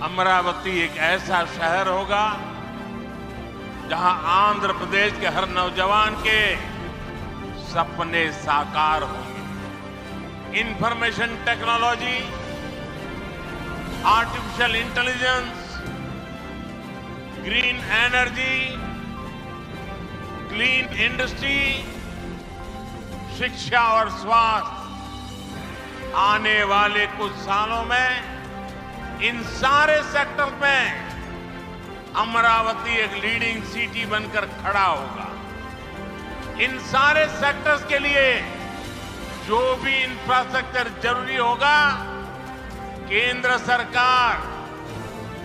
अमरावती एक ऐसा शहर होगा जहां आंध्र प्रदेश के हर नौजवान के सपने साकार होंगे। Information technology, artificial intelligence, green energy, clean industry, शिक्षा और स्वास्थ्य, आने वाले कुछ सालों में इन सारे सेक्टर में अमरावती एक लीडिंग सिटी बनकर खड़ा होगा। इन सारे सेक्टर्स के लिए जो भी इंफ्रास्ट्रक्चर जरूरी होगा, केंद्र सरकार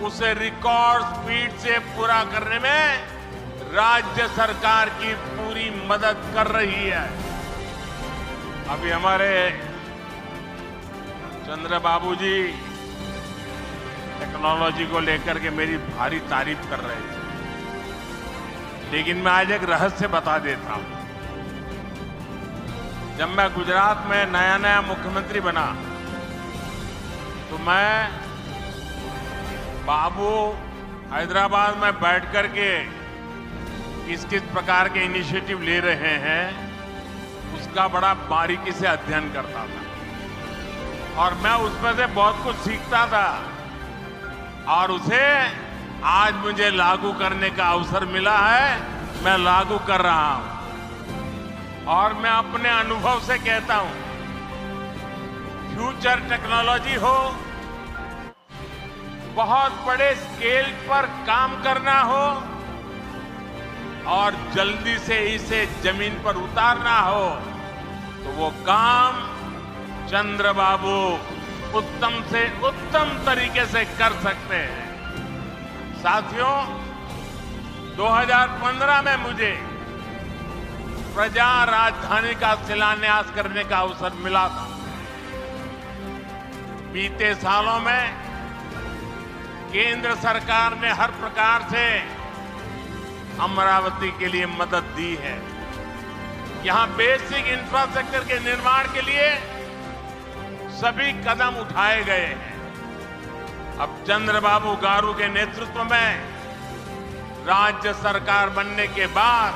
उसे रिकॉर्ड स्पीड से पूरा करने में राज्य सरकार की पूरी मदद कर रही है। अभी हमारे चंद्र बाबू जी टेक्नोलॉजी को लेकर के मेरी भारी तारीफ कर रहे थे, लेकिन मैं आज एक रहस्य बता देता हूं। जब मैं गुजरात में नया मुख्यमंत्री बना तो मैं बाबू हैदराबाद में बैठ करके किस प्रकार के इनिशिएटिव ले रहे हैं उसका बड़ा बारीकी से अध्ययन करता था और मैं उसमें से बहुत कुछ सीखता था और उसे आज मुझे लागू करने का अवसर मिला है। मैं लागू कर रहा हूं और मैं अपने अनुभव से कहता हूं, फ्यूचर टेक्नोलॉजी हो, बहुत बड़े स्केल पर काम करना हो और जल्दी से इसे जमीन पर उतारना हो तो वो काम चंद्रबाबू उत्तम से उत्तम तरीके से कर सकते हैं। साथियों, 2015 में मुझे प्रजा राजधानी का शिलान्यास करने का अवसर मिला था। बीते सालों में केंद्र सरकार ने हर प्रकार से अमरावती के लिए मदद दी है। यहां बेसिक इंफ्रास्ट्रक्चर के निर्माण के लिए सभी कदम उठाए गए हैं। अब चंद्रबाबू गारू के नेतृत्व में राज्य सरकार बनने के बाद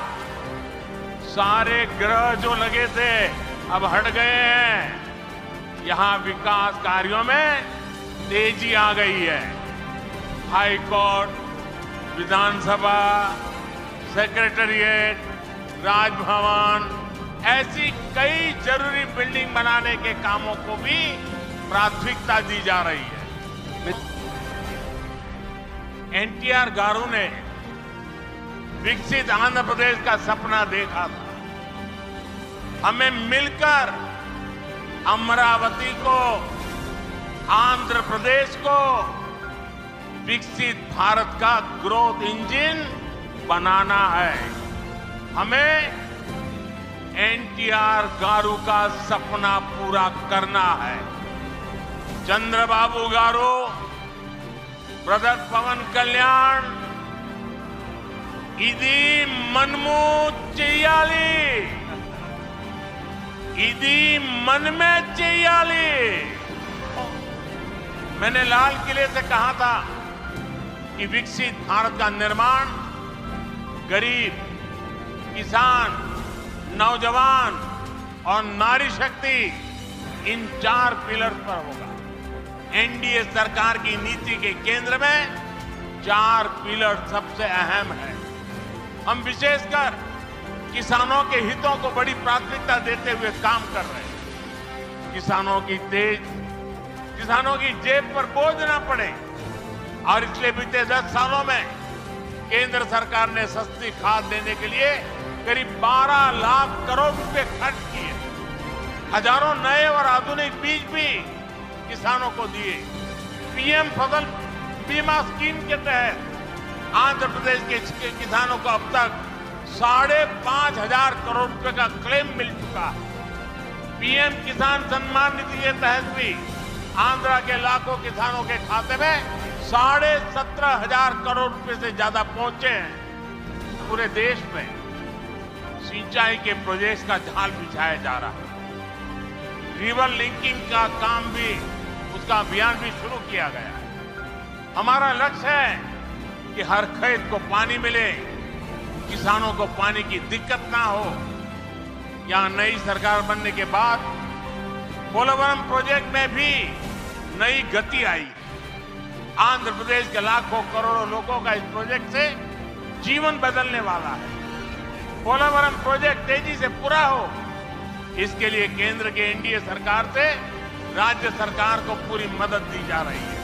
सारे ग्रह जो लगे थे अब हट गए हैं। यहां विकास कार्यों में तेजी आ गई है। हाई कोर्ट, विधानसभा, सेक्रेटेरिएट, राजभवन, ऐसी कई जरूरी बिल्डिंग बनाने के कामों को भी प्राथमिकता दी जा रही है। एनटीआर गारू ने विकसित आंध्र प्रदेश का सपना देखा था। हमें मिलकर अमरावती को, आंध्र प्रदेश को विकसित भारत का ग्रोथ इंजन बनाना है। हमें एनटीआर गारू का सपना पूरा करना है। चंद्रबाबू गारू, ब्रदर पवन कल्याण, इदी मनमू चेयाली, इदी मन में चेयाली। मैंने लाल किले से कहा था कि विकसित भारत का निर्माण गरीब, किसान, नौजवान और नारी शक्ति, इन 4 पिलर पर होगा। एनडीए सरकार की नीति के केंद्र में 4 पिलर सबसे अहम है। हम विशेषकर किसानों के हितों को बड़ी प्राथमिकता देते हुए काम कर रहे हैं। किसानों की जेब पर बोझ न पड़े और इसलिए बीते 10 सालों में केंद्र सरकार ने सस्ती खाद देने के लिए करीब 12 लाख करोड़ रुपए खर्च किए। हजारों नए और आधुनिक बीज भी किसानों को दिए। पीएम फसल बीमा स्कीम के तहत आंध्र प्रदेश के किसानों को अब तक 5,500 करोड़ रुपए का क्लेम मिल चुका है। पीएम किसान सम्मान निधि के तहत भी आंध्र के लाखों किसानों के खाते में 17,500 करोड़ रुपए से ज्यादा पहुंचे हैं। पूरे देश में सिंचाई के प्रोजेक्ट्स का जाल बिछाया जा रहा है। रिवर लिंकिंग का काम भी, उसका अभियान भी शुरू किया गया है। हमारा लक्ष्य है कि हर खेत को पानी मिले, किसानों को पानी की दिक्कत ना हो। यहां नई सरकार बनने के बाद पोलवरम प्रोजेक्ट में भी नई गति आई। आंध्र प्रदेश के लाखों करोड़ों लोगों का इस प्रोजेक्ट से जीवन बदलने वाला है। पोलवरम प्रोजेक्ट तेजी से पूरा हो, इसके लिए केंद्र के एनडीए सरकार से राज्य सरकार को पूरी मदद दी जा रही है।